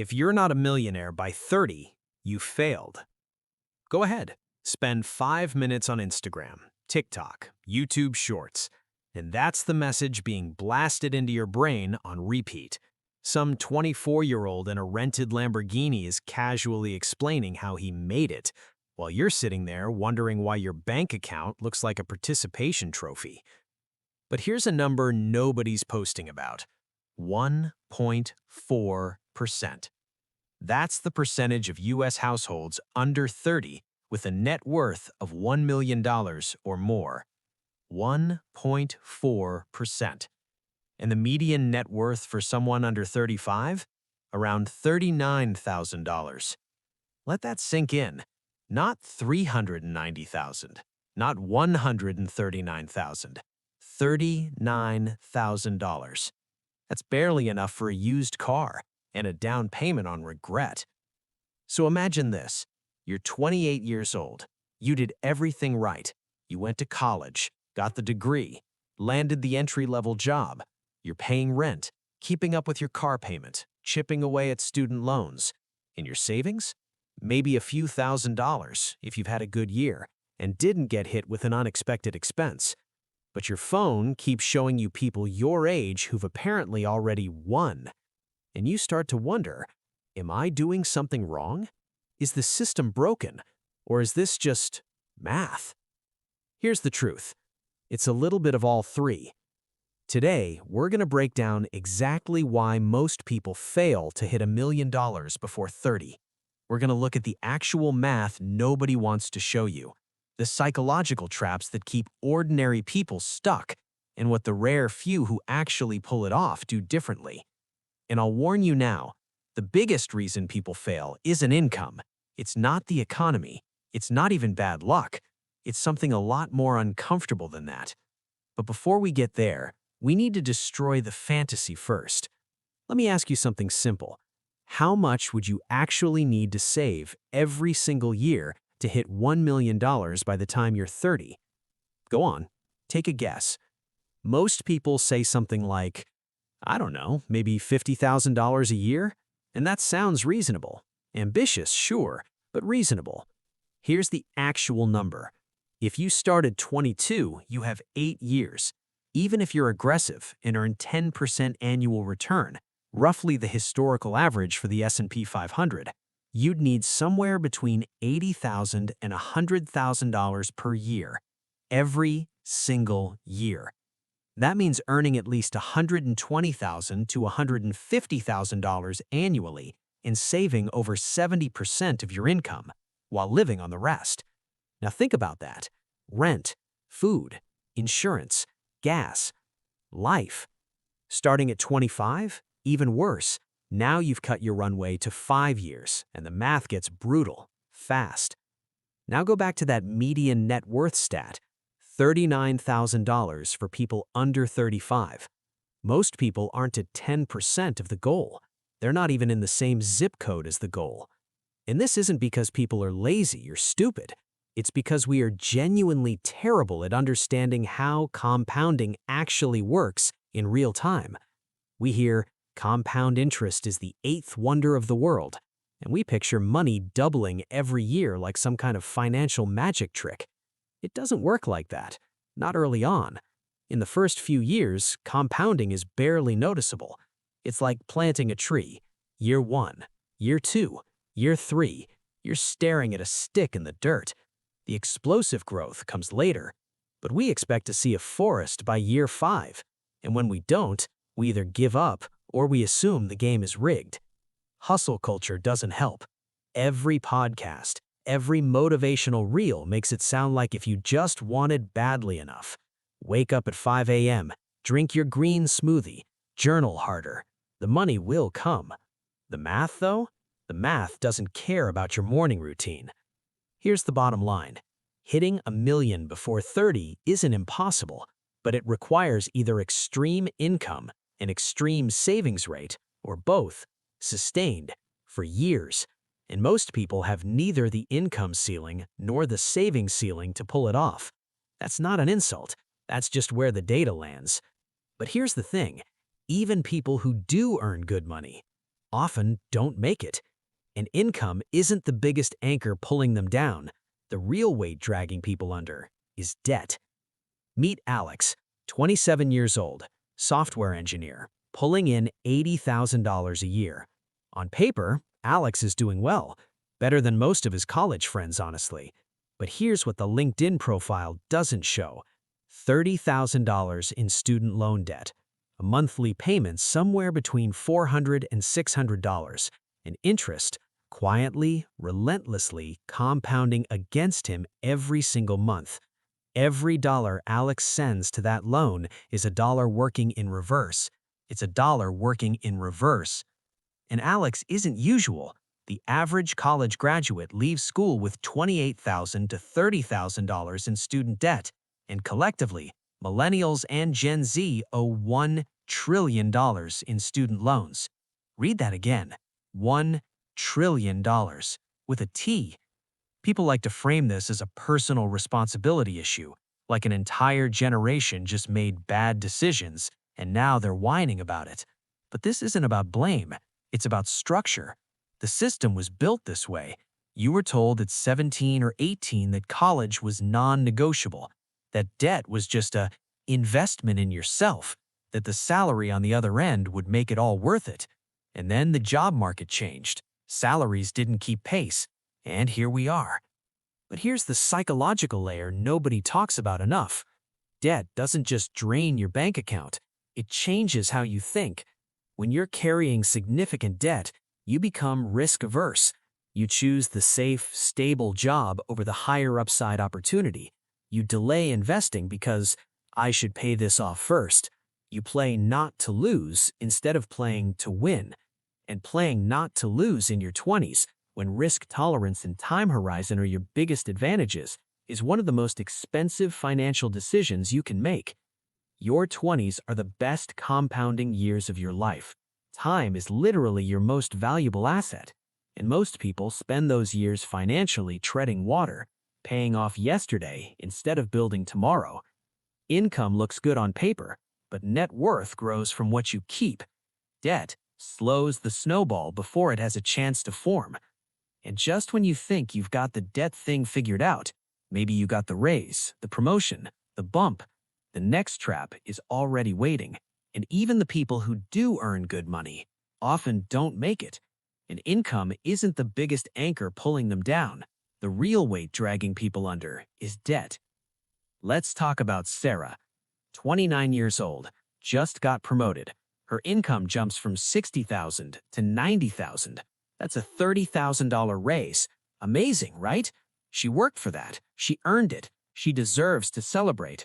If you're not a millionaire by 30, you failed. Go ahead. Spend 5 minutes on Instagram, TikTok, YouTube Shorts, and that's the message being blasted into your brain on repeat. Some 24-year-old in a rented Lamborghini is casually explaining how he made it, while you're sitting there wondering why your bank account looks like a participation trophy. But here's a number nobody's posting about: 1.4%. That's the percentage of U.S. households under 30 with a net worth of $1 million or more. 1.4%. And the median net worth for someone under 35? Around $39,000. Let that sink in. Not $390,000, not $139,000, $39,000. That's barely enough for a used car and a down payment on regret. So imagine this. You're 28 years old. You did everything right. You went to college, got the degree, landed the entry-level job. You're paying rent, keeping up with your car payment, chipping away at student loans. In your savings? Maybe a few $1,000s if you've had a good year and didn't get hit with an unexpected expense. But your phone keeps showing you people your age who've apparently already won. And you start to wonder, am I doing something wrong? Is the system broken? Or is this just math? Here's the truth. It's a little bit of all three. Today, we're going to break down exactly why most people fail to hit $1 million before 30. We're going to look at the actual math nobody wants to show you, the psychological traps that keep ordinary people stuck, and what the rare few who actually pull it off do differently. And I'll warn you now, the biggest reason people fail isn't income. It's not the economy. It's not even bad luck. It's something a lot more uncomfortable than that. But before we get there, we need to destroy the fantasy first. Let me ask you something simple. How much would you actually need to save every single year to hit $1 million by the time you're 30? Go on, take a guess. Most people say something like, I don't know, maybe $50,000 a year? And that sounds reasonable. Ambitious, sure, but reasonable. Here's the actual number. If you start at 22, you have 8 years. Even if you're aggressive and earn 10% annual return, roughly the historical average for the S&P 500, you'd need somewhere between $80,000 and $100,000 per year, every single year. That means earning at least $120,000 to $150,000 annually and saving over 70% of your income while living on the rest. Now think about that. Rent, food, insurance, gas, life. Starting at 25, even worse. Now you've cut your runway to 5 years, and the math gets brutal, fast. Now go back to that median net worth stat. $39,000 for people under 35. Most people aren't at 10% of the goal. They're not even in the same zip code as the goal. And this isn't because people are lazy or stupid. It's because we are genuinely terrible at understanding how compounding actually works in real time. We hear compound interest is the 8th wonder of the world, and we picture money doubling every year like some kind of financial magic trick. It doesn't work like that, not early on. In the first few years, compounding is barely noticeable. It's like planting a tree. Year 1, year 2, year 3, you're staring at a stick in the dirt. The explosive growth comes later, but we expect to see a forest by year 5. And when we don't, we either give up or we assume the game is rigged. Hustle culture doesn't help. Every podcast, every motivational reel makes it sound like if you just wanted badly enough. Wake up at 5 a.m., drink your green smoothie, journal harder. The money will come. The math, though? The math doesn't care about your morning routine. Here's the bottom line. Hitting $1 million before 30 isn't impossible, but it requires either extreme income, an extreme savings rate, or both, sustained, for years. And most people have neither the income ceiling nor the savings ceiling to pull it off. That's not an insult. That's just where the data lands. But here's the thing. Even people who do earn good money, often don't make it. And income isn't the biggest anchor pulling them down. The real weight dragging people under is debt. Meet Alex, 27 years old, software engineer, pulling in $80,000 a year. On paper, Alex is doing well, better than most of his college friends, honestly. But here's what the LinkedIn profile doesn't show: $30,000 in student loan debt, a monthly payment somewhere between $400 and $600, and interest quietly, relentlessly compounding against him every single month. Every dollar Alex sends to that loan is a dollar working in reverse. It's a dollar working in reverse. And Alex isn't usual. The average college graduate leaves school with $28,000 to $30,000 in student debt, and collectively, millennials and Gen Z owe $1 trillion in student loans. Read that again. $1 trillion with a T. People like to frame this as a personal responsibility issue, like an entire generation just made bad decisions and now they're whining about it. But this isn't about blame, it's about structure. The system was built this way. You were told at 17 or 18 that college was non-negotiable, that debt was just a investment in yourself, that the salary on the other end would make it all worth it. And then the job market changed. Salaries didn't keep pace. And here we are. But here's the psychological layer nobody talks about enough. Debt doesn't just drain your bank account, it changes how you think. When you're carrying significant debt, you become risk-averse. You choose the safe, stable job over the higher upside opportunity. You delay investing because I should pay this off first. You play not to lose instead of playing to win. And playing not to lose in your 20s, when risk tolerance and time horizon are your biggest advantages, is one of the most expensive financial decisions you can make. Your 20s are the best compounding years of your life. Time is literally your most valuable asset, and most people spend those years financially treading water, paying off yesterday instead of building tomorrow. Income looks good on paper, but net worth grows from what you keep. Debt slows the snowball before it has a chance to form. And just when you think you've got the debt thing figured out, maybe you got the raise, the promotion, the bump, the next trap is already waiting. And even the people who do earn good money often don't make it. And income isn't the biggest anchor pulling them down. The real weight dragging people under is debt. Let's talk about Sarah, 29 years old, just got promoted. Her income jumps from $60,000 to $90,000. That's a $30,000 raise. Amazing, right? She worked for that. She earned it. She deserves to celebrate.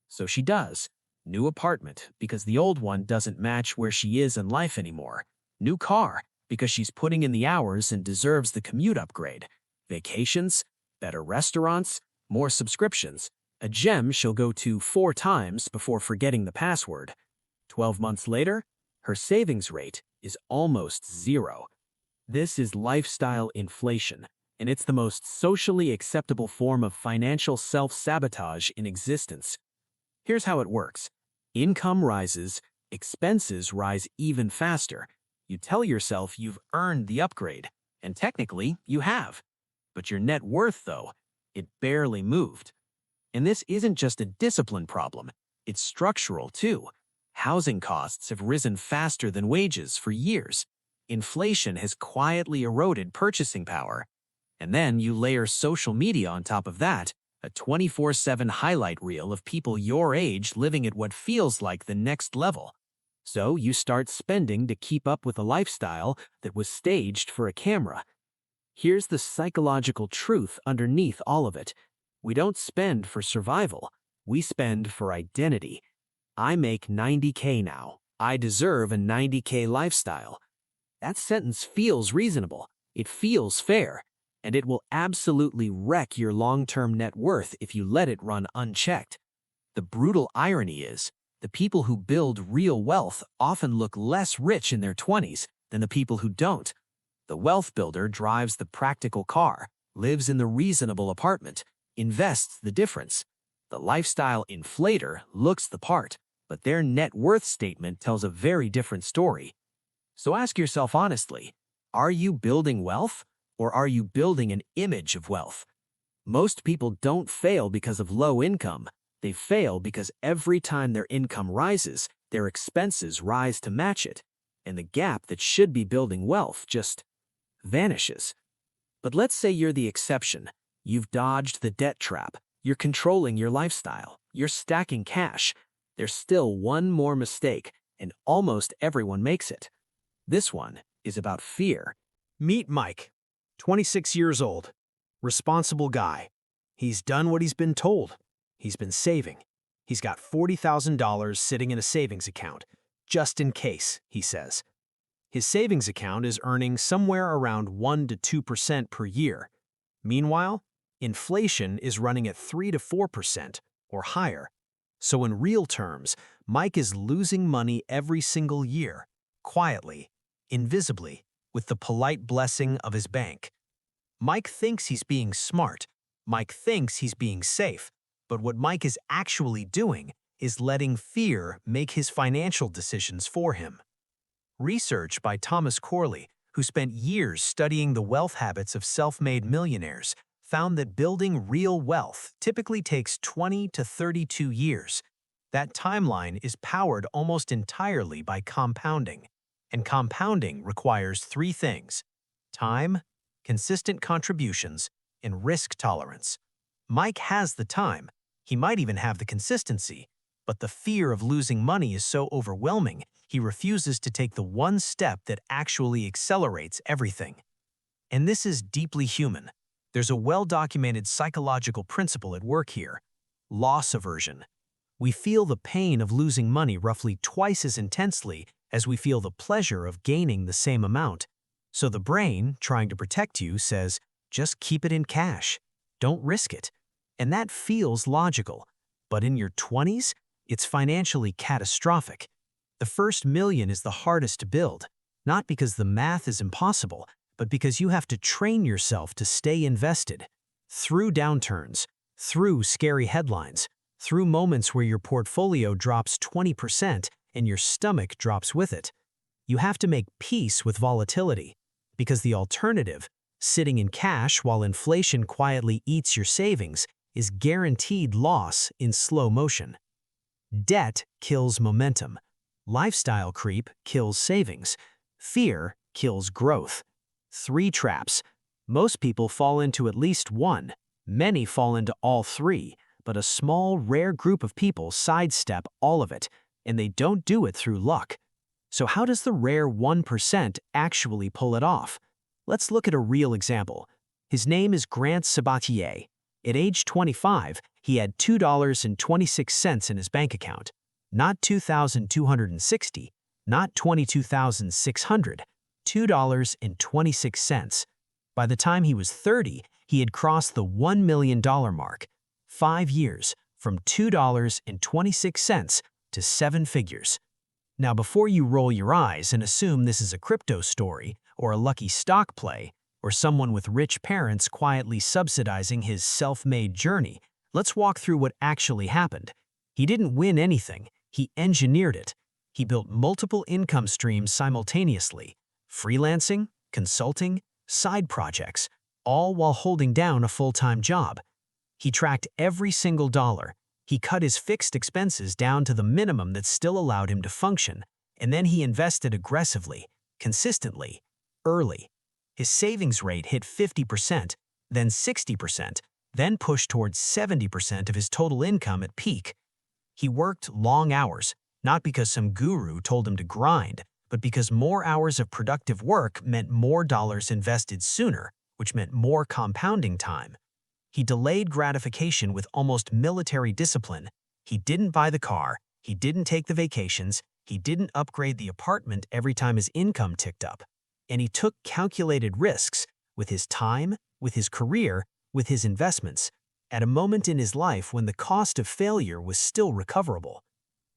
So she does. New apartment, because the old one doesn't match where she is in life anymore. New car, because she's putting in the hours and deserves the commute upgrade. Vacations, better restaurants, more subscriptions. A gym she'll go to 4 times before forgetting the password. 12 months later, her savings rate is almost zero. This is lifestyle inflation, and it's the most socially acceptable form of financial self-sabotage in existence. Here's how it works. Income rises, expenses rise even faster. You tell yourself you've earned the upgrade, and technically you have. But your net worth, though, it barely moved. And this isn't just a discipline problem, it's structural too. Housing costs have risen faster than wages for years. Inflation has quietly eroded purchasing power. And then you layer social media on top of that, a 24/7 highlight reel of people your age living at what feels like the next level. So you start spending to keep up with a lifestyle that was staged for a camera. Here's the psychological truth underneath all of it. We don't spend for survival. We spend for identity. I make $90K now. I deserve a $90K lifestyle. That sentence feels reasonable. It feels fair. And it will absolutely wreck your long-term net worth if you let it run unchecked. The brutal irony is, the people who build real wealth often look less rich in their 20s than the people who don't. The wealth builder drives the practical car, lives in the reasonable apartment, invests the difference. The lifestyle inflator looks the part, but their net worth statement tells a very different story. So ask yourself honestly, are you building wealth or are you building an image of wealth? Most people don't fail because of low income. They fail because every time their income rises, their expenses rise to match it, and the gap that should be building wealth just vanishes. But let's say you're the exception. You've dodged the debt trap. You're controlling your lifestyle. You're stacking cash. There's still one more mistake, and almost everyone makes it. This one is about fear. Meet Mike, 26 years old, responsible guy. He's done what he's been told. He's been saving. He's got $40,000 sitting in a savings account, just in case, he says. His savings account is earning somewhere around 1 to 2% per year. Meanwhile, inflation is running at 3 to 4% or higher. So in real terms, Mike is losing money every single year, quietly, invisibly, with the polite blessing of his bank. Mike thinks he's being smart. Mike thinks he's being safe. But what Mike is actually doing is letting fear make his financial decisions for him. Research by Thomas Corley, who spent years studying the wealth habits of self-made millionaires, found that building real wealth typically takes 20 to 32 years. That timeline is powered almost entirely by compounding. And compounding requires three things: time, consistent contributions, and risk tolerance. Mike has the time. He might even have the consistency. But the fear of losing money is so overwhelming, he refuses to take the one step that actually accelerates everything. And this is deeply human. There's a well-documented psychological principle at work here: loss aversion. We feel the pain of losing money roughly twice as intensely as we feel the pleasure of gaining the same amount. So the brain, trying to protect you, says, just keep it in cash. Don't risk it. And that feels logical. But in your 20s, it's financially catastrophic. The first million is the hardest to build, not because the math is impossible, but because you have to train yourself to stay invested. Through downturns, through scary headlines, through moments where your portfolio drops 20% and your stomach drops with it. You have to make peace with volatility, because the alternative, sitting in cash while inflation quietly eats your savings, is guaranteed loss in slow motion. Debt kills momentum. Lifestyle creep kills savings. Fear kills growth. Three traps. Most people fall into at least one. Many fall into all three, but a small, rare group of people sidestep all of it, and they don't do it through luck. So how does the rare 1% actually pull it off? Let's look at a real example. His name is Grant Sabatier. At age 25, he had $2.26 in his bank account. Not $2,260, not $22,600, $2.26. By the time he was 30, he had crossed the $1 million mark. 5 years, from $2.26 to 7 figures. Now, before you roll your eyes and assume this is a crypto story, or a lucky stock play, or someone with rich parents quietly subsidizing his self-made journey, let's walk through what actually happened. He didn't win anything, he engineered it. He built multiple income streams simultaneously: freelancing, consulting, side projects, all while holding down a full-time job. He tracked every single dollar. He cut his fixed expenses down to the minimum that still allowed him to function, and then he invested aggressively, consistently, early. His savings rate hit 50%, then 60%, then pushed towards 70% of his total income at peak. He worked long hours, not because some guru told him to grind, but because more hours of productive work meant more dollars invested sooner, which meant more compounding time. He delayed gratification with almost military discipline. He didn't buy the car, he didn't take the vacations, he didn't upgrade the apartment every time his income ticked up. And he took calculated risks with his time, with his career, with his investments, at a moment in his life when the cost of failure was still recoverable.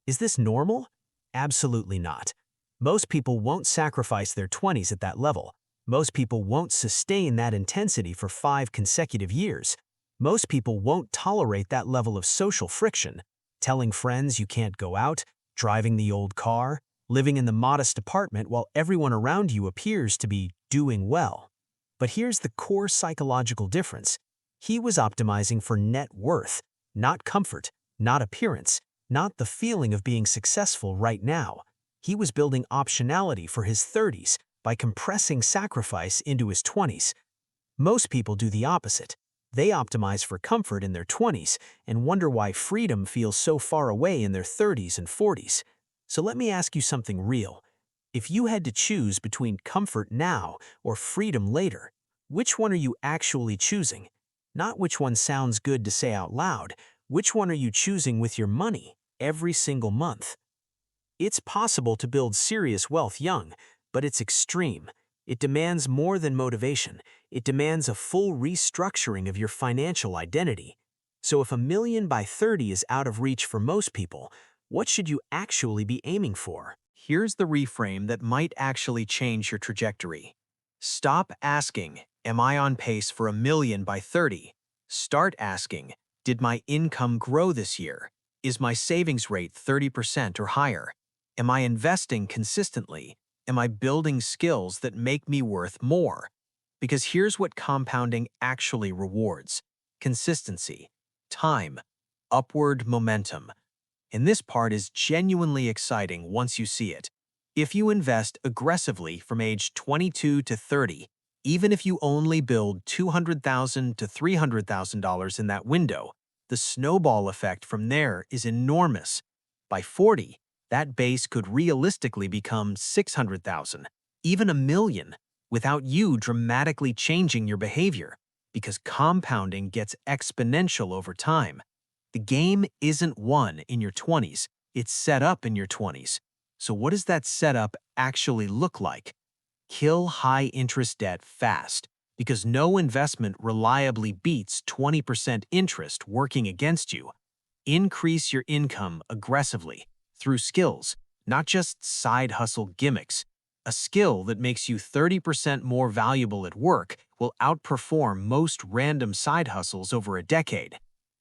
Is this normal? Absolutely not. Most people won't sacrifice their 20s at that level. Most people won't sustain that intensity for 5 consecutive years. Most people won't tolerate that level of social friction, telling friends you can't go out, driving the old car, living in the modest apartment while everyone around you appears to be doing well. But here's the core psychological difference. He was optimizing for net worth, not comfort, not appearance, not the feeling of being successful right now. He was building optionality for his 30s by compressing sacrifice into his 20s. Most people do the opposite. They optimize for comfort in their 20s and wonder why freedom feels so far away in their 30s and 40s. So let me ask you something real. If you had to choose between comfort now or freedom later, which one are you actually choosing? Not which one sounds good to say out loud. Which one are you choosing with your money every single month? It's possible to build serious wealth young, but it's extreme. It demands more than motivation. It demands a full restructuring of your financial identity. So if $1 million by 30 is out of reach for most people, what should you actually be aiming for? Here's the reframe that might actually change your trajectory. Stop asking, am I on pace for $1 million by 30? Start asking, did my income grow this year? Is my savings rate 30% or higher? Am I investing consistently? Am I building skills that make me worth more? Because here's what compounding actually rewards: consistency, time, upward momentum. And this part is genuinely exciting once you see it. If you invest aggressively from age 22 to 30, even if you only build $200,000 to $300,000 in that window, the snowball effect from there is enormous. By 40, that base could realistically become 600,000, even $1 million, without you dramatically changing your behavior, because compounding gets exponential over time. The game isn't won in your 20s, it's set up in your 20s. So what does that setup actually look like? Kill high-interest debt fast, because no investment reliably beats 20% interest working against you. Increase your income aggressively through skills, not just side hustle gimmicks. A skill that makes you 30% more valuable at work will outperform most random side hustles over a decade.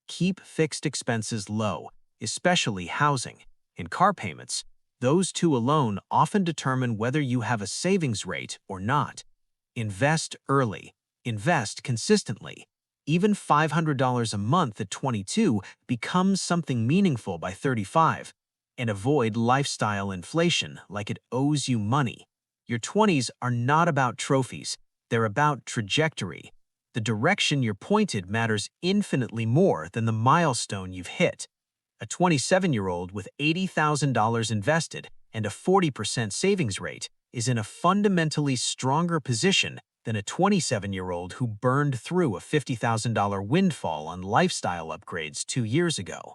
Keep fixed expenses low, especially housing and car payments. Those two alone often determine whether you have a savings rate or not. Invest early. Invest consistently. Even $500 a month at 22 becomes something meaningful by 35. And avoid lifestyle inflation like it owes you money. Your 20s are not about trophies. They're about trajectory. The direction you're pointed matters infinitely more than the milestone you've hit. A 27-year-old with $80,000 invested and a 40% savings rate is in a fundamentally stronger position than a 27-year-old who burned through a $50,000 windfall on lifestyle upgrades 2 years ago.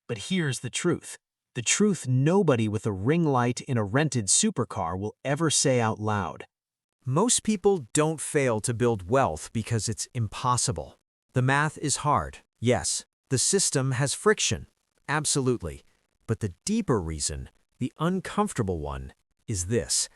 But here's the truth. The truth nobody with a ring light in a rented supercar will ever say out loud. Most people don't fail to build wealth because it's impossible. The math is hard, yes. The system has friction, absolutely. But the deeper reason, the uncomfortable one, is this.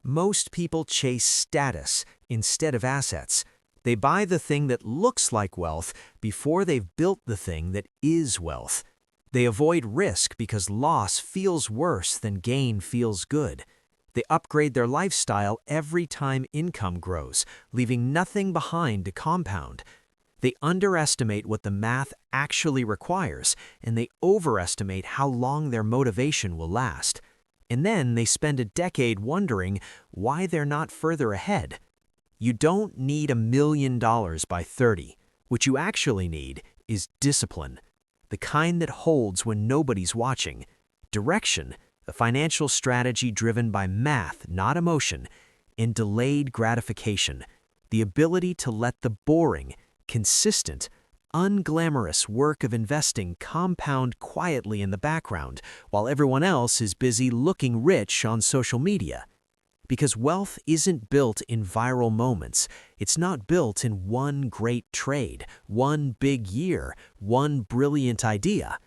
Most people chase status instead of assets. They buy the thing that looks like wealth before they've built the thing that is wealth. They avoid risk because loss feels worse than gain feels good. They upgrade their lifestyle every time income grows, leaving nothing behind to compound. They underestimate what the math actually requires, and they overestimate how long their motivation will last. And then they spend a decade wondering why they're not further ahead. You don't need $1 million by 30. What you actually need is discipline. The kind that holds when nobody's watching. Direction, a financial strategy driven by math, not emotion. And delayed gratification, the ability to let the boring, consistent, unglamorous work of investing compound quietly in the background while everyone else is busy looking rich on social media. Because wealth isn't built in viral moments. It's not built in one great trade, one big year, one brilliant idea.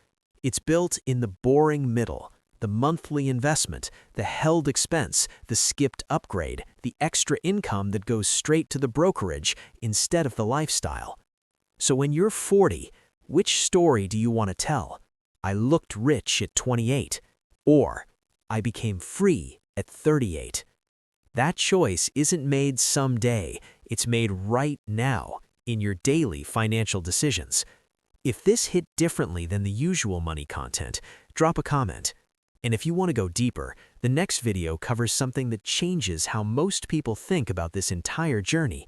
It's built in the boring middle, the monthly investment, the held expense, the skipped upgrade, the extra income that goes straight to the brokerage instead of the lifestyle. So when you're 40, which story do you want to tell? I looked rich at 28. Or, I became free at 38. That choice isn't made someday, it's made right now in your daily financial decisions. If this hit differently than the usual money content, drop a comment. And if you want to go deeper, the next video covers something that changes how most people think about this entire journey.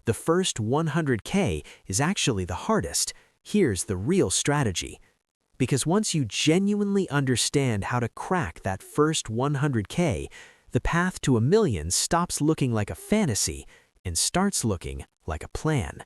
The first 100K is actually the hardest. Here's the real strategy. Because once you genuinely understand how to crack that first 100K, the path to $1 million stops looking like a fantasy and starts looking like a plan.